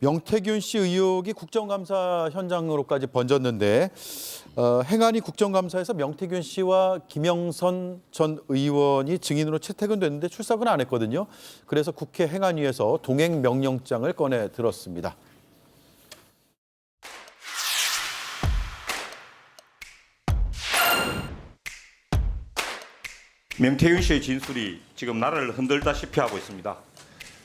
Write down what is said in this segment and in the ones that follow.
명태균 씨 의혹이 국정감사 현장으로까지 번졌는데 행안위 국정감사에서 명태균 씨와 김영선 전 의원이 증인으로 채택은 됐는데 출석은 안 했거든요. 그래서 국회 행안위에서 동행 명령장을 꺼내 들었습니다. 명태균 씨의 진술이 지금 나라를 흔들다시피 하고 있습니다.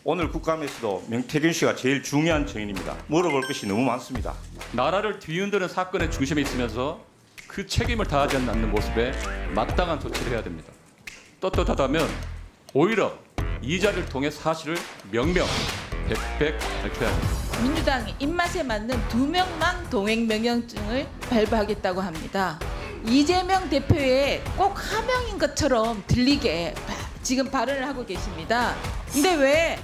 오늘 국감에서도 명태균 씨가 제일 중요한 증인입니다. 물어볼 것이 너무 많습니다. 나라를 뒤흔드는 사건의 중심에 있으면서 그 책임을 다하지 않는 모습에 마땅한 조치를 해야 됩니다. 떳떳하다면 오히려 이 자리를 통해 사실을 명명, 백백 밝혀야 합니다. 민주당이 입맛에 맞는 2명만 동행 명령증을 발부하겠다고 합니다. 이재명 대표의 꼭 하명인 것처럼 들리게 지금 발언을 하고 계십니다. 근데 왜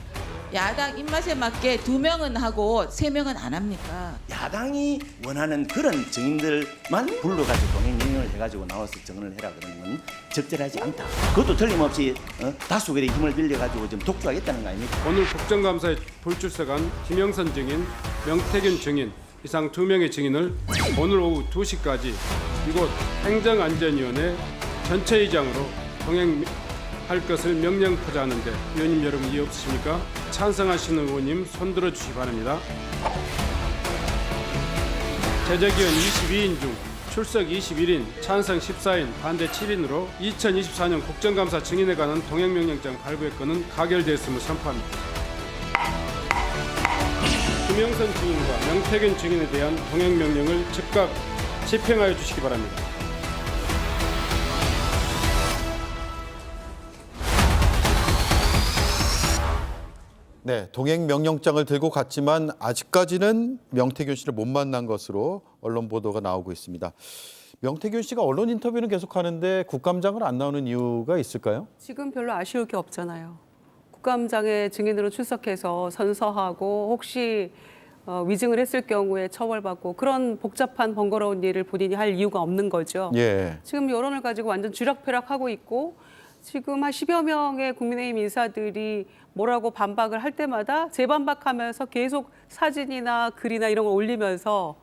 야당 입맛에 맞게 2명은 하고 3명은 안 합니까? 야당이 원하는 그런 증인들만 불러가지고 동행명령을 해가지고 나와서 증언을 해라 그러는 건 적절하지 않다. 그것도 틀림없이 다수결의 힘을 빌려가지고 좀 독주하겠다는 거 아닙니까? 오늘 국정감사에 불출석한 김영선 증인, 명태균 증인 이상 2명의 증인을 오늘 오후 2시까지 이곳 행정안전위원회 전체의장으로 동행할 것을 명령하자 하는데 위원님 여러분 이해 없으십니까? 찬성하시는 의원님 손들어 주시기 바랍니다. 제적위원 22인 중 출석 21인, 찬성 14인, 반대 7인으로 2024년 국정감사 증인에 관한 동행명령장 발부의 건은 가결되었음을 선포합니다. 김영선 증인과 명태균 증인에 대한 동행명령을 즉각 집행하여 주시기 바랍니다. 네, 동행 명령장을 들고 갔지만 아직까지는 명태균 씨를 못 만난 것으로 언론 보도가 나오고 있습니다. 명태균 씨가 언론 인터뷰는 계속하는데 국감장을 안 나오는 이유가 있을까요? 지금 별로 아쉬울 게 없잖아요. 국감장에 증인으로 출석해서 선서하고 혹시 위증을 했을 경우에 처벌받고 그런 복잡한 번거로운 일을 본인이 할 이유가 없는 거죠. 예. 지금 여론을 가지고 완전 쥐락펴락하고 있고 지금 한 10여 명의 국민의힘 인사들이 뭐라고 반박을 할 때마다 재반박하면서 계속 사진이나 글이나 이런 걸 올리면서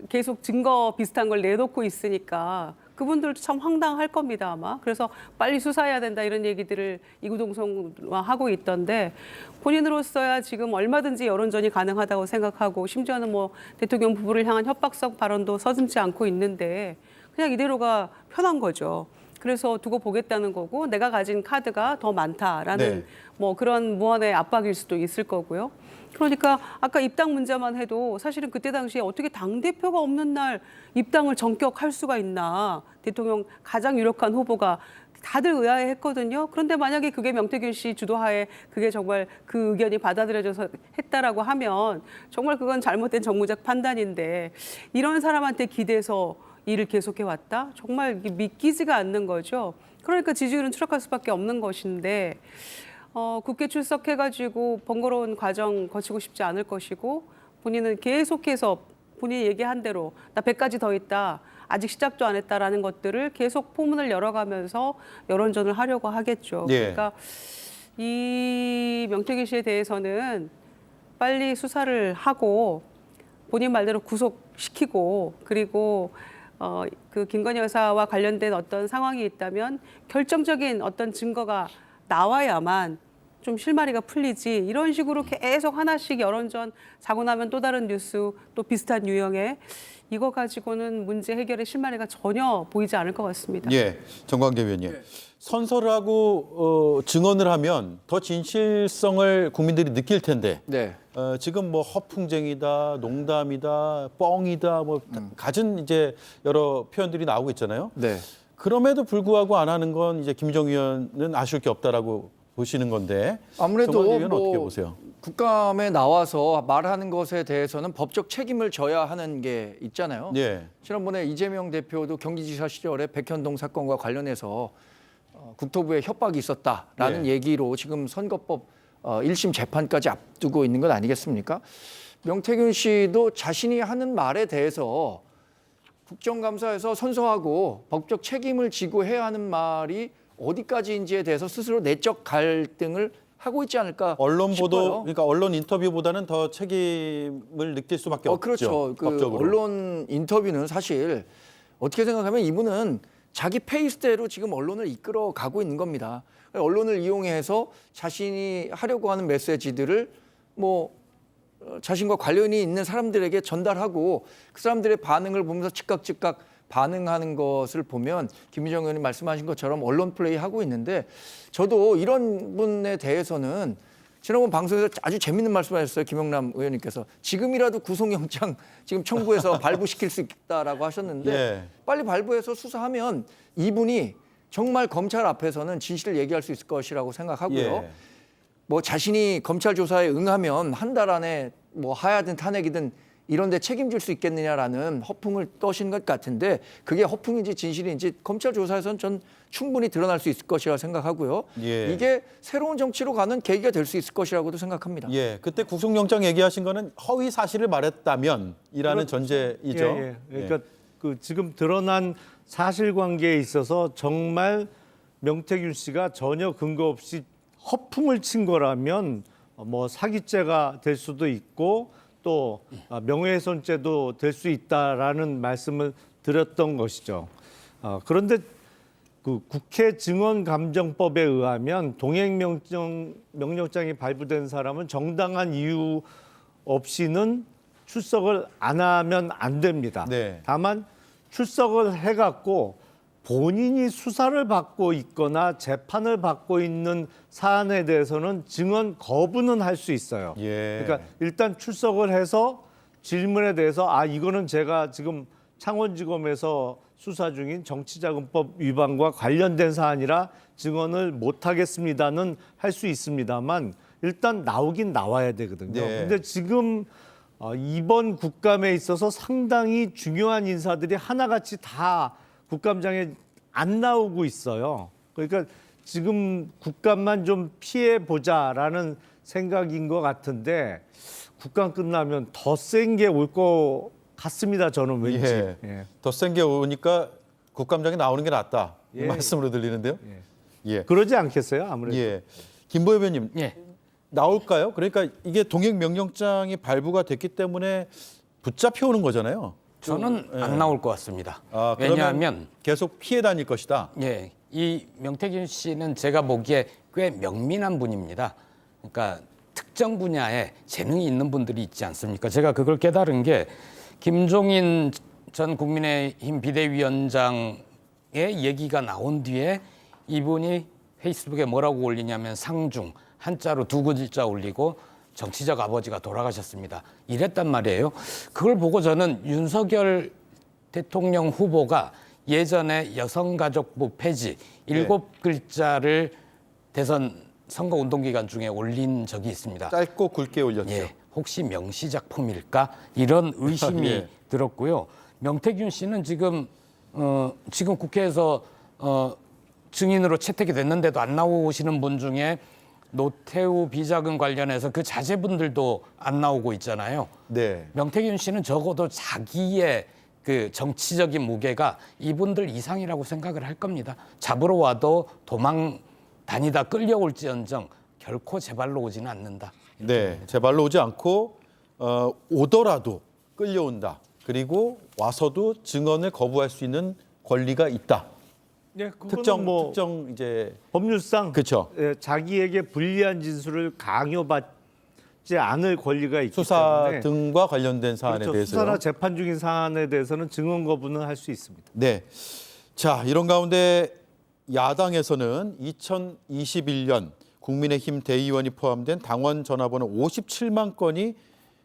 계속 증거 비슷한 걸 내놓고 있으니까 그분들도 참 황당할 겁니다 아마. 그래서 빨리 수사해야 된다 이런 얘기들을 이구동성하고 있던데 본인으로서야 지금 얼마든지 여론전이 가능하다고 생각하고 심지어는 뭐 대통령 부부를 향한 협박성 발언도 서슴지 않고 있는데 그냥 이대로가 편한 거죠. 그래서 두고 보겠다는 거고 내가 가진 카드가 더 많다라는 네. 뭐 그런 무언의 압박일 수도 있을 거고요. 그러니까 아까 입당 문제만 해도 사실은 그때 당시에 어떻게 당대표가 없는 날 입당을 전격할 수가 있나. 대통령 가장 유력한 후보가 다들 의아해했거든요. 그런데 만약에 그게 명태균 씨 주도하에 그게 정말 그 의견이 받아들여져서 했다라고 하면 정말 그건 잘못된 정무적 판단인데 이런 사람한테 기대서 일을 계속해 왔다? 정말 믿기지가 않는 거죠. 그러니까 지지율은 추락할 수밖에 없는 것인데 국회 출석해가지고 번거로운 과정 거치고 싶지 않을 것이고 본인은 계속해서 본인이 얘기한 대로 나 100가지 더 있다. 아직 시작도 안 했다라는 것들을 계속 포문을 열어가면서 여론전을 하려고 하겠죠. 예. 그러니까 이 명태균 씨에 대해서는 빨리 수사를 하고 본인 말대로 구속시키고 그리고 그 김건희 여사와 관련된 어떤 상황이 있다면 결정적인 어떤 증거가 나와야만 좀 실마리가 풀리지 이런 식으로 계속 하나씩 여론전 자고 나면 또 다른 뉴스 또 비슷한 유형의 이거 가지고는 문제 해결의 실마리가 전혀 보이지 않을 것 같습니다. 예, 정광재 위원님. 선서를 하고 증언을 하면 더 진실성을 국민들이 느낄 텐데 네. 지금 뭐 허풍쟁이다, 농담이다, 뻥이다, 뭐 갖은 이제 여러 표현들이 나오고 있잖아요. 네. 그럼에도 불구하고 안 하는 건 이제 김정 의원은 아쉬울 게 없다라고 보시는 건데 아무래도 정광재 의원은 어떻게 보세요? 국감에 나와서 말하는 것에 대해서는 법적 책임을 져야 하는 게 있잖아요. 예. 지난번에 이재명 대표도 경기지사 시절에 백현동 사건과 관련해서 국토부에 협박이 있었다라는 예. 얘기로 지금 선거법 1심 재판까지 앞두고 있는 건 아니겠습니까? 명태균 씨도 자신이 하는 말에 대해서 국정감사에서 선서하고 법적 책임을 지고 해야 하는 말이 어디까지인지에 대해서 스스로 내적 갈등을 하고 있지 않을까 언론 보도, 싶어요. 그러니까 언론 인터뷰보다는 더 책임을 느낄 수밖에 없죠. 그렇죠. 그 법적으로. 언론 인터뷰는 사실 어떻게 생각하면 이분은 자기 페이스대로 지금 언론을 이끌어 가고 있는 겁니다. 언론을 이용해서 자신이 하려고 하는 메시지들을 뭐 자신과 관련이 있는 사람들에게 전달하고 그 사람들의 반응을 보면서 즉각 반응하는 것을 보면 김희정 의원이 말씀하신 것처럼 언론 플레이 하고 있는데 저도 이런 분에 대해서는 지난번 방송에서 아주 재밌는 말씀하셨어요. 김영남 의원님께서 지금이라도 구속영장 지금 청구해서 발부시킬 수 있다라고 하셨는데 예. 빨리 발부해서 수사하면 이분이 정말 검찰 앞에서는 진실을 얘기할 수 있을 것이라고 생각하고요. 예. 뭐 자신이 검찰 조사에 응하면 한 달 안에 뭐 하야든 탄핵이든 이런 데 책임질 수 있겠느냐라는 허풍을 떠신 것 같은데 그게 허풍인지 진실인지 검찰 조사에서는 전 충분히 드러날 수 있을 것이라고 생각하고요. 예. 이게 새로운 정치로 가는 계기가 될 수 있을 것이라고도 생각합니다. 예, 그때 구속영장 얘기하신 거는 허위 사실을 말했다면이라는 전제이죠. 예. 그러니까 그 지금 드러난 사실관계에 있어서 정말 명태균 씨가 전혀 근거 없이 허풍을 친 거라면 뭐 사기죄가 될 수도 있고 또 명예훼손죄도 될 수 있다라는 말씀을 드렸던 것이죠. 그런데 그 국회 증언감정법에 의하면 동행명령장이 발부된 사람은 정당한 이유 없이는 출석을 안 하면 안 됩니다. 네. 다만 출석을 해갖고 본인이 수사를 받고 있거나 재판을 받고 있는 사안에 대해서는 증언 거부는 할 수 있어요. 예. 그러니까 일단 출석을 해서 질문에 대해서 이거는 제가 지금 창원지검에서 수사 중인 정치자금법 위반과 관련된 사안이라 증언을 못 하겠습니다는 할 수 있습니다만 일단 나오긴 나와야 되거든요. 네. 근데 지금 이번 국감에 있어서 상당히 중요한 인사들이 하나같이 다 국감장에 안 나오고 있어요. 그러니까 지금 국감만 좀 피해 보자라는 생각인 것 같은데 국감 끝나면 더 센 게 올 것 같습니다. 저는 왠지. 예. 예. 더 센 게 오니까 국감장에 나오는 게 낫다. 이 예. 말씀으로 들리는데요. 예. 그러지 않겠어요? 아무래도. 예. 김보혜 의원님. 예. 나올까요? 그러니까 이게 동행명령장이 발부가 됐기 때문에 붙잡혀 오는 거잖아요. 저는 안 나올 것 같습니다. 그러면 왜냐하면 계속 피해 다닐 것이다. 예, 이 명태균 씨는 제가 보기에 꽤 명민한 분입니다. 그러니까 특정 분야에 재능이 있는 분들이 있지 않습니까? 제가 그걸 깨달은 게 김종인 전 국민의힘 비대위원장의 얘기가 나온 뒤에 이분이 페이스북에 뭐라고 올리냐면 상중 한자로 두 글자 올리고 정치적 아버지가 돌아가셨습니다. 이랬단 말이에요. 그걸 보고 저는 윤석열 대통령 후보가 예전에 여성가족부 폐지 7글자를 대선 선거 운동 기간 중에 올린 적이 있습니다. 짧고 굵게 올렸죠. 예, 혹시 명시작품일까? 이런 의심이 예. 들었고요. 명태균 씨는 지금 국회에서 증인으로 채택이 됐는데도 안 나오시는 분 중에 노태우 비자금 관련해서 그 자제분들도 안 나오고 있잖아요. 네. 명태균 씨는 적어도 자기의 그 정치적인 무게가 이분들 이상이라고 생각을 할 겁니다. 잡으러 와도 도망 다니다 끌려올지언정 결코 제 발로 오지는 않는다. 네. 제 발로 오지 않고 오더라도 끌려온다. 그리고 와서도 증언을 거부할 수 있는 권리가 있다. 네, 그거는 특정 이제 법률상 그렇죠. 자기에게 불리한 진술을 강요받지 않을 권리가 있기 수사 때문에 등과 관련된 사안에 그렇죠. 대해서 수사나 재판 중인 사안에 대해서는 증언 거부는 할 수 있습니다. 네. 자, 이런 가운데 야당에서는 2021년 국민의힘 대의원이 포함된 당원 전화번호 57만 건이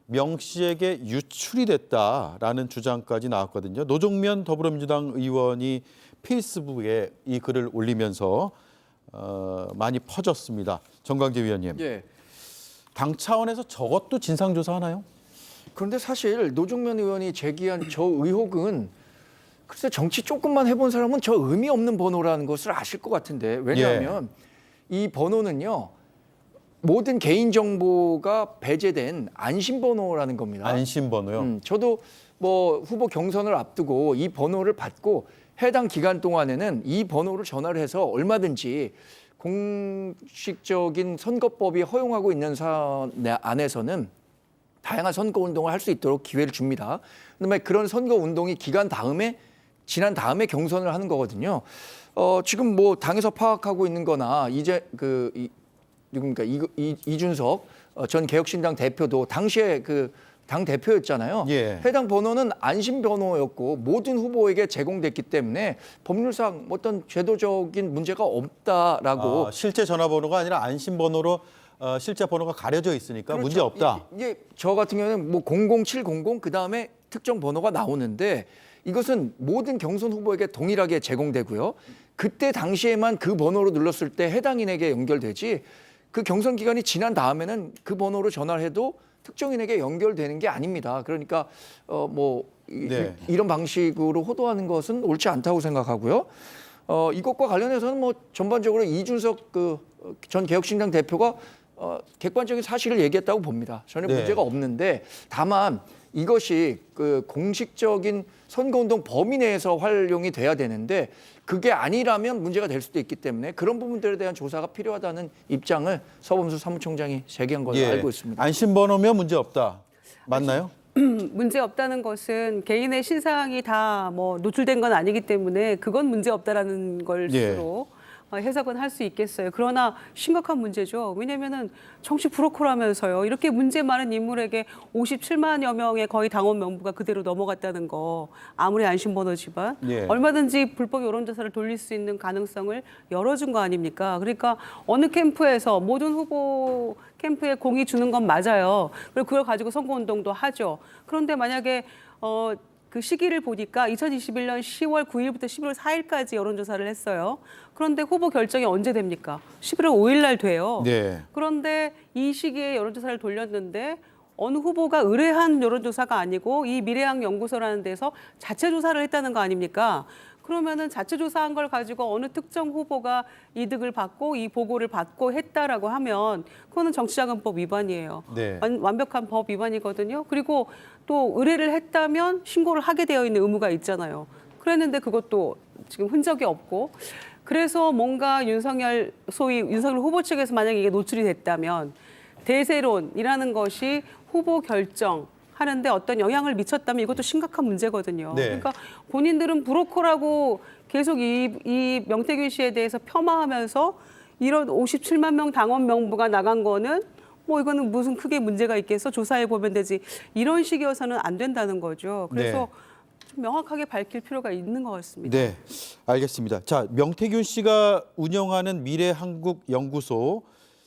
명 씨에게 유출이 됐다라는 주장까지 나왔거든요. 노종면 더불어민주당 의원이 페이스북에 이 글을 올리면서 많이 퍼졌습니다. 정광재 위원님. 예. 당 차원에서 저것도 진상조사하나요? 그런데 사실 노종면 의원이 제기한 저 의혹은 글쎄 정치 조금만 해본 사람은 저 의미 없는 번호라는 것을 아실 것 같은데 왜냐하면 이 번호는요 모든 개인 정보가 배제된 안심번호라는 겁니다. 안심번호요. 저도 뭐 후보 경선을 앞두고 이 번호를 받고 해당 기간 동안에는 이 번호를 전화를 해서 얼마든지 공식적인 선거법이 허용하고 있는 사안 안에서는 다양한 선거 운동을 할 수 있도록 기회를 줍니다. 그다음에 그런 선거 운동이 지난 다음에 경선을 하는 거거든요. 지금 뭐 당에서 파악하고 있는 거나 이제 누굽니까? 이준석 전 개혁신당 대표도 당시에 그 당 대표였잖아요. 예. 해당 번호는 안심 번호였고 모든 후보에게 제공됐기 때문에 법률상 어떤 제도적인 문제가 없다라고. 실제 전화번호가 아니라 안심 번호로 실제 번호가 가려져 있으니까 문제 없다. 이게 저 같은 경우는 뭐 00700 그다음에 특정 번호가 나오는데 이것은 모든 경선 후보에게 동일하게 제공되고요. 그때 당시에만 그 번호로 눌렀을 때 해당인에게 연결되지 그 경선 기간이 지난 다음에는 그 번호로 전화를 해도 특정인에게 연결되는 게 아닙니다. 그러니까 네. 이런 방식으로 호도하는 것은 옳지 않다고 생각하고요. 이것과 관련해서는 뭐 전반적으로 이준석 전 개혁신당 대표가 객관적인 사실을 얘기했다고 봅니다. 전혀 네. 문제가 없는데 다만 이것이 그 공식적인 선거운동 범위 내에서 활용이 돼야 되는데 그게 아니라면 문제가 될 수도 있기 때문에 그런 부분들에 대한 조사가 필요하다는 입장을 서범수 사무총장이 제기한 걸로 알고 있습니다. 안심 번호면 문제 없다. 맞나요? 문제 없다는 것은 개인의 신상이 다 뭐 노출된 건 아니기 때문에 그건 문제 없다라는 걸 스스로 해석은 할 수 있겠어요. 그러나 심각한 문제죠. 왜냐하면은 정치 브로커라면서요. 이렇게 문제 많은 인물에게 57만여 명의 거의 당원 명부가 그대로 넘어갔다는 거. 아무리 안심번호지만 예. 얼마든지 불법 여론조사를 돌릴 수 있는 가능성을 열어준 거 아닙니까? 그러니까 어느 캠프에서 모든 후보 캠프에 공이 주는 건 맞아요. 그리고 그걸 가지고 선거운동도 하죠. 그런데 만약에 그 시기를 보니까 2021년 10월 9일부터 11월 4일까지 여론조사를 했어요. 그런데 후보 결정이 언제 됩니까? 11월 5일 날 돼요. 네. 그런데 이 시기에 여론조사를 돌렸는데 어느 후보가 의뢰한 여론조사가 아니고 이 미래학 연구소라는 데서 자체 조사를 했다는 거 아닙니까? 그러면은 자체 조사한 걸 가지고 어느 특정 후보가 이득을 받고 이 보고를 받고 했다라고 하면 그거는 정치자금법 위반이에요. 네. 완벽한 법 위반이거든요. 그리고 또 의뢰를 했다면 신고를 하게 되어 있는 의무가 있잖아요. 그랬는데 그것도 지금 흔적이 없고 그래서 뭔가 소위 윤석열 후보 측에서 만약에 이게 노출이 됐다면 대세론이라는 것이 후보 결정 하는데 어떤 영향을 미쳤다면 이것도 심각한 문제거든요. 네. 그러니까 본인들은 브로커라고 계속 이 명태균 씨에 대해서 폄하하면서 이런 57만 명 당원 명부가 나간 거는 뭐 이거는 무슨 크게 문제가 있겠어? 조사해 보면 되지. 이런 식이어서는 안 된다는 거죠. 그래서 좀 명확하게 밝힐 필요가 있는 것 같습니다. 네, 알겠습니다. 자, 명태균 씨가 운영하는 미래한국연구소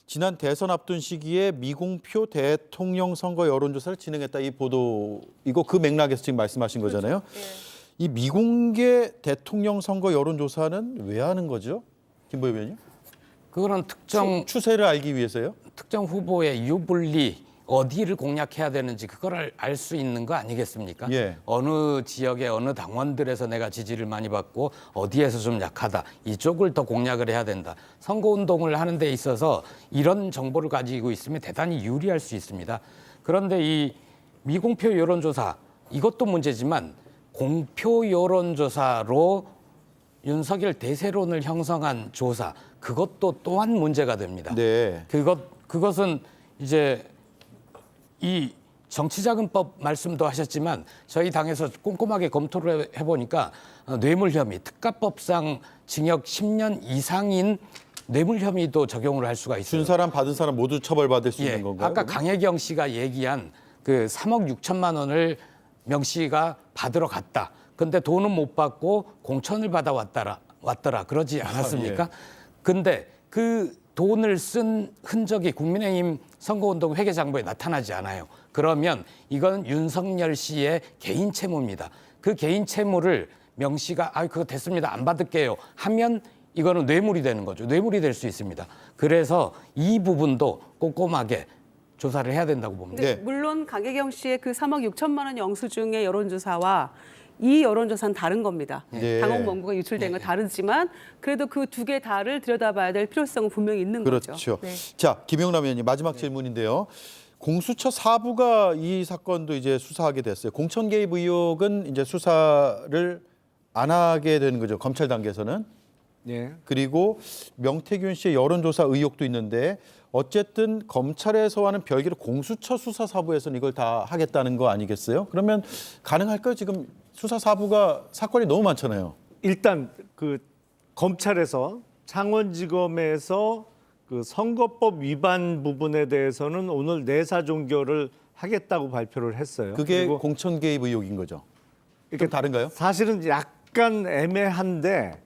지난 대선 앞둔 시기에 미공표 대통령 선거 여론조사를 진행했다 이 보도 이거 그 맥락에서 지금 말씀하신 거잖아요. 그렇죠. 예. 이 미공개 대통령 선거 여론조사는 왜 하는 거죠, 김보희 의원님? 그거는 추세를 알기 위해서요? 특정 후보의 유불리 어디를 공략해야 되는지 그걸 알 수 있는 거 아니겠습니까? 예. 어느 지역의 어느 당원들에서 내가 지지를 많이 받고 어디에서 좀 약하다. 이쪽을 더 공략을 해야 된다. 선거운동을 하는 데 있어서 이런 정보를 가지고 있으면 대단히 유리할 수 있습니다. 그런데 이 미공표 여론조사 이것도 문제지만 공표 여론조사로 윤석열 대세론을 형성한 조사 그것도 또한 문제가 됩니다. 네. 그것은 이제 이 정치자금법 말씀도 하셨지만 저희 당에서 꼼꼼하게 검토를 해보니까 뇌물 혐의, 특가법상 징역 10년 이상인 뇌물 혐의도 적용을 할 수가 있어요. 준 사람 받은 사람 모두 처벌받을 수 있는 건가요? 아까 그러면? 강혜경 씨가 얘기한 그 3억 6천만 원을 명 씨가 받으러 갔다. 근데 돈은 못 받고 공천을 받아왔더라. 그러지 않았습니까? 근데 그 돈을 쓴 흔적이 국민의힘 선거운동 회계장부에 나타나지 않아요. 그러면 이건 윤석열 씨의 개인 채무입니다. 그 개인 채무를 명 씨가 그거 됐습니다. 안 받을게요. 하면 이거는 뇌물이 되는 거죠. 뇌물이 될 수 있습니다. 그래서 이 부분도 꼼꼼하게 조사를 해야 된다고 봅니다. 네. 물론 강혜경 씨의 그 3억 6천만 원 영수증의 여론조사와 이 여론조사는 다른 겁니다. 네. 당원 명부가 유출된 건 다르지만 그래도 그 두 개 다를 들여다봐야 될 필요성은 분명히 있는 그렇죠. 거죠. 네. 자, 김영남 의원님 마지막 질문인데요. 공수처 4부가 이 사건도 이제 수사하게 됐어요. 공천 개입 의혹은 이제 수사를 안 하게 되는 거죠. 검찰 단계에서는. 예. 그리고 명태균 씨의 여론조사 의혹도 있는데 어쨌든 검찰에서와는 별개로 공수처 수사사부에서는 이걸 다 하겠다는 거 아니겠어요? 그러면 가능할까요? 지금 수사사부가 사건이 너무 많잖아요. 일단 그 검찰에서 창원지검에서 그 선거법 위반 부분에 대해서는 오늘 내사 종결을 하겠다고 발표를 했어요. 그게 그리고 공천 개입 의혹인 거죠. 좀 다른가요? 사실은 약간 애매한데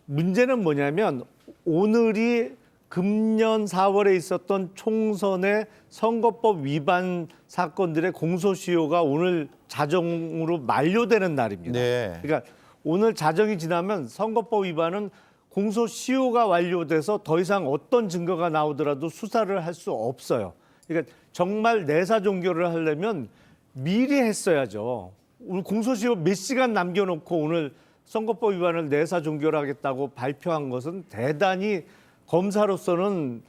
문제는 뭐냐면 오늘이 금년 4월에 있었던 총선의 선거법 위반 사건들의 공소시효가 오늘 자정으로 만료되는 날입니다. 네. 그러니까 오늘 자정이 지나면 선거법 위반은 공소시효가 완료돼서 더 이상 어떤 증거가 나오더라도 수사를 할 수 없어요. 그러니까 정말 내사 종결을 하려면 미리 했어야죠. 오늘 공소시효 몇 시간 남겨놓고 오늘 선거법 위반을 내사 종결하겠다고 발표한 것은 대단히 검사로서는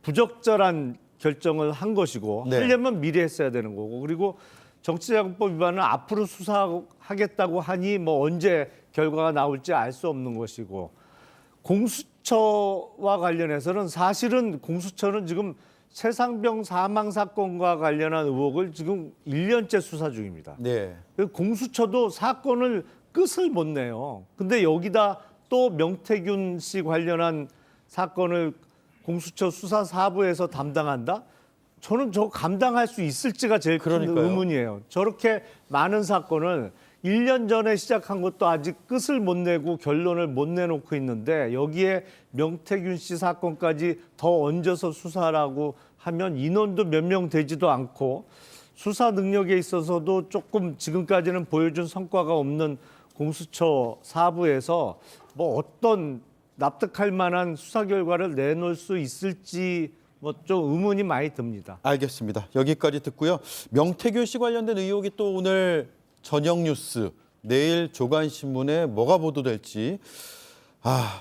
부적절한 결정을 한 것이고 네. 하려면 미리 했어야 되는 거고 그리고 정치자금법 위반은 앞으로 수사하겠다고 하니 뭐 언제 결과가 나올지 알 수 없는 것이고 공수처와 관련해서는 사실은 공수처는 지금 최상병 사망 사건과 관련한 의혹을 지금 1년째 수사 중입니다. 네. 공수처도 사건을 끝을 못 내요. 근데 여기다 또 명태균 씨 관련한 사건을 공수처 수사사부에서 담당한다? 저는 저 감당할 수 있을지가 제일 큰 그러니까요. 의문이에요. 저렇게 많은 사건을 1년 전에 시작한 것도 아직 끝을 못 내고 결론을 못 내놓고 있는데 여기에 명태균 씨 사건까지 더 얹어서 수사라고 하면 인원도 몇 명 되지도 않고 수사 능력에 있어서도 조금 지금까지는 보여준 성과가 없는 공수처 사부에서 뭐 어떤 납득할 만한 수사 결과를 내놓을 수 있을지 뭐 좀 의문이 많이 듭니다. 알겠습니다. 여기까지 듣고요. 명태균 씨 관련된 의혹이 또 오늘 저녁 뉴스, 내일 조간신문에 뭐가 보도될지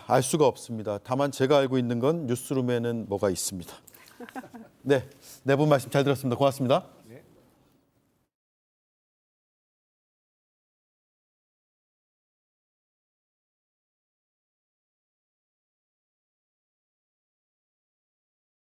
알 수가 없습니다. 다만 제가 알고 있는 건 뉴스룸에는 뭐가 있습니다. 네, 네 분 말씀 잘 들었습니다. 고맙습니다.